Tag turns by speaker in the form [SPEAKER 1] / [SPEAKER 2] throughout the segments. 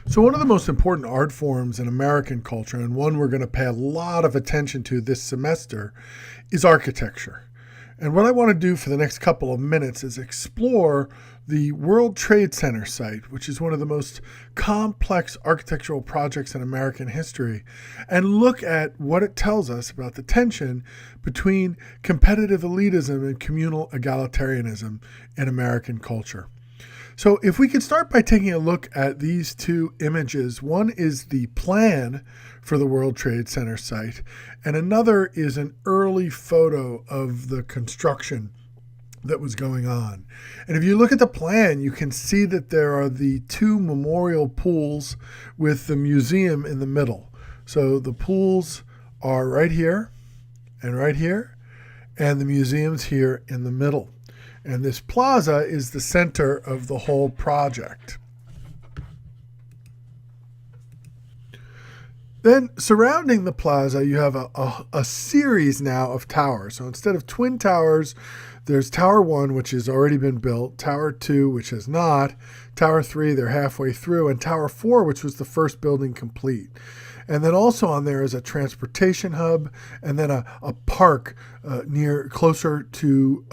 [SPEAKER 1] So, one of the most important art forms in American culture, and one we're going to pay a lot of attention to this semester, is architecture. And what I want to do for the next couple of minutes is explore the World Trade Center site, which is one of the most complex architectural projects in American history, and look at what it tells us about the tension between competitive elitism and communal egalitarianism in American culture. So if we could start by taking a look at these two images, one is the plan for the World Trade Center site, and another is an early photo of the construction that was going on. And if you look at the plan, you can see that there are the two memorial pools with the museum in the middle. So the pools are right here, and the museum's here in the middle. And this plaza is the center of the whole project. Then surrounding the plaza, you have a series now of towers. So instead of twin towers, there's Tower 1, which has already been built, Tower 2, which has not, Tower 3, they're halfway through, and Tower 4, which was the first building complete. And then also on there is a transportation hub, and then a park closer to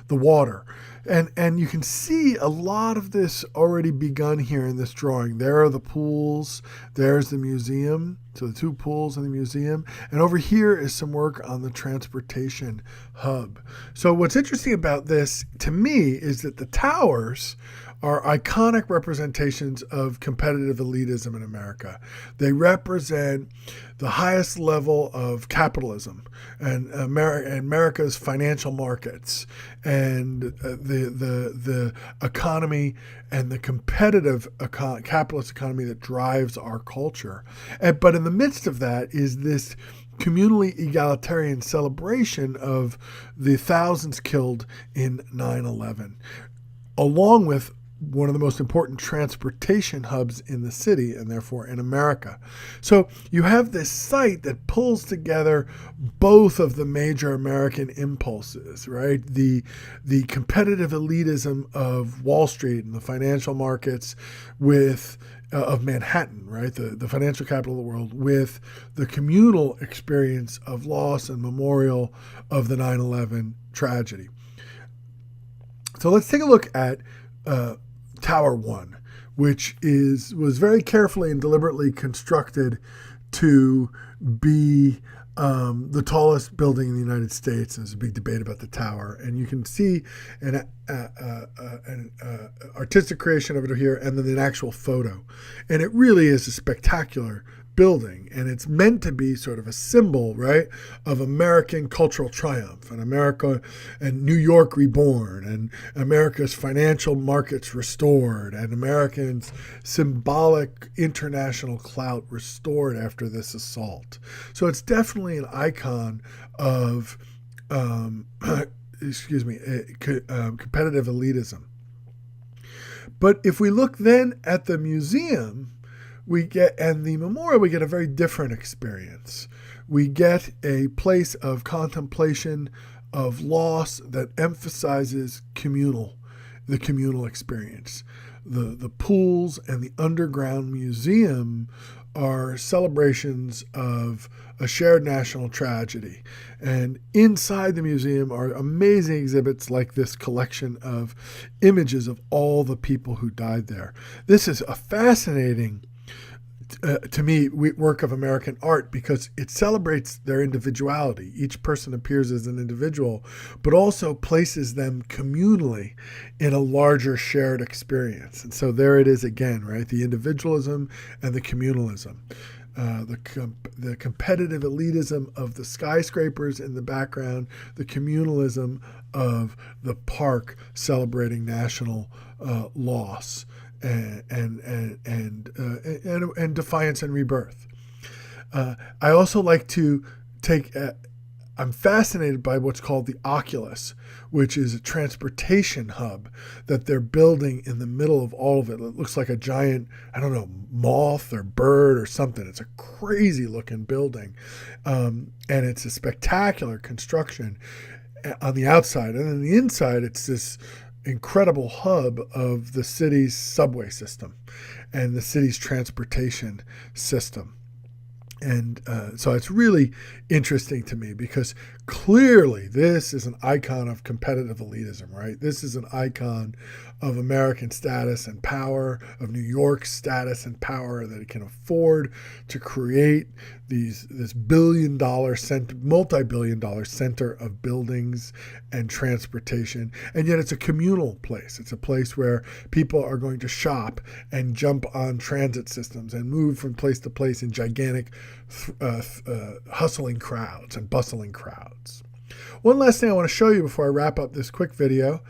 [SPEAKER 1] the water. And you can see a lot of this already begun here in this drawing. There are the pools, there's the museum, so the two pools in the museum, and over here is some work on the transportation hub. So what's interesting about this, to me, is that the towers are iconic representations of competitive elitism in America. They represent the highest level of capitalism and America's financial markets and the economy and the competitive capitalist economy that drives our culture. But in the midst of that is this communally egalitarian celebration of the thousands killed in 9/11, along with one of the most important transportation hubs in the city and therefore in America. So you have this site that pulls together both of the major American impulses, right? The competitive elitism of Wall Street and the financial markets with of Manhattan, right? The financial capital of the world, with the communal experience of loss and memorial of the 9/11 tragedy. So let's take a look at Tower 1, which was very carefully and deliberately constructed to be the tallest building in the United States. There's a big debate about the tower, and you can see an artistic creation of it here, and then an actual photo. And it really is a spectacular building, and it's meant to be sort of a symbol, right, of American cultural triumph and America and New York reborn and America's financial markets restored and Americans' symbolic international clout restored after this assault. So it's definitely an icon of competitive elitism. But if we look then at the museum, and the memorial, we get a very different experience. We get a place of contemplation of loss that emphasizes the communal experience. The pools and the underground museum are celebrations of a shared national tragedy. And inside the museum are amazing exhibits like this collection of images of all the people who died there. This is a fascinating to me, work of American art because it celebrates their individuality. Each person appears as an individual, but also places them communally in a larger shared experience. And so there it is again, right? The individualism and the communalism. The competitive elitism of the skyscrapers in the background, the communalism of the park celebrating national loss. And defiance and rebirth. I also like to I'm fascinated by what's called the Oculus, which is a transportation hub that they're building in the middle of all of it. It looks like a giant, moth or bird or something. It's a crazy looking building. And it's a spectacular construction on the outside. And on the inside, it's this incredible hub of the city's subway system and the city's transportation system. And so it's really interesting to me because clearly this is an icon of competitive elitism, right? This is an icon of American status and power, of New York's status and power, that it can afford to create this multi-billion-dollar center of buildings and transportation. And yet it's a communal place. It's a place where people are going to shop and jump on transit systems and move from place to place in gigantic hustling crowds and bustling crowds. One last thing I want to show you before I wrap up this quick video.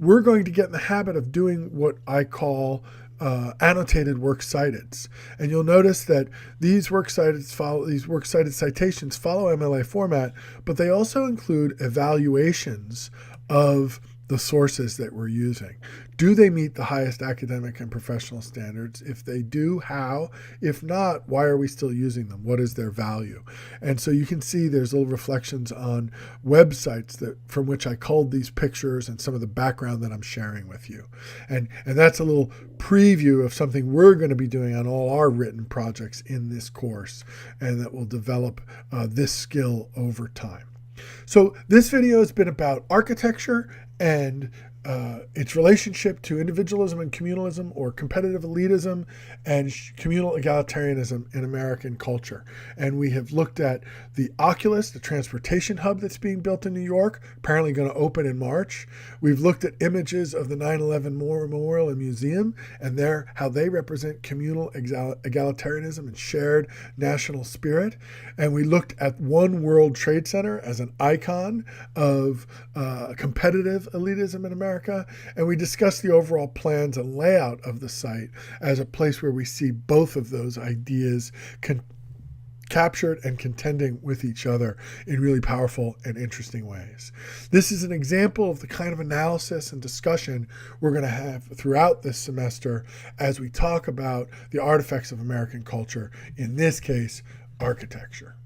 [SPEAKER 1] We're going to get in the habit of doing what I call annotated works citeds. And you'll notice that these works cited citations follow MLA format, but they also include evaluations of the sources that we're using. Do they meet the highest academic and professional standards? If they do, how? If not, why are we still using them? What is their value? And so you can see there's little reflections on websites from which I culled these pictures and some of the background that I'm sharing with you. And that's a little preview of something we're going to be doing on all our written projects in this course, and that will develop this skill over time. So this video has been about architecture and its relationship to individualism and communalism, or competitive elitism and communal egalitarianism in American culture. And we have looked at the Oculus, the transportation hub that's being built in New York, apparently going to open in March. We've looked at images of the 9/11 Memorial and Museum and how they represent communal egalitarianism and shared national spirit. And we looked at One World Trade Center as an icon of competitive elitism in America. And we discussed the overall plans and layout of the site as a place where we see both of those ideas captured and contending with each other in really powerful and interesting ways. This is an example of the kind of analysis and discussion we're going to have throughout this semester as we talk about the artifacts of American culture, in this case, architecture.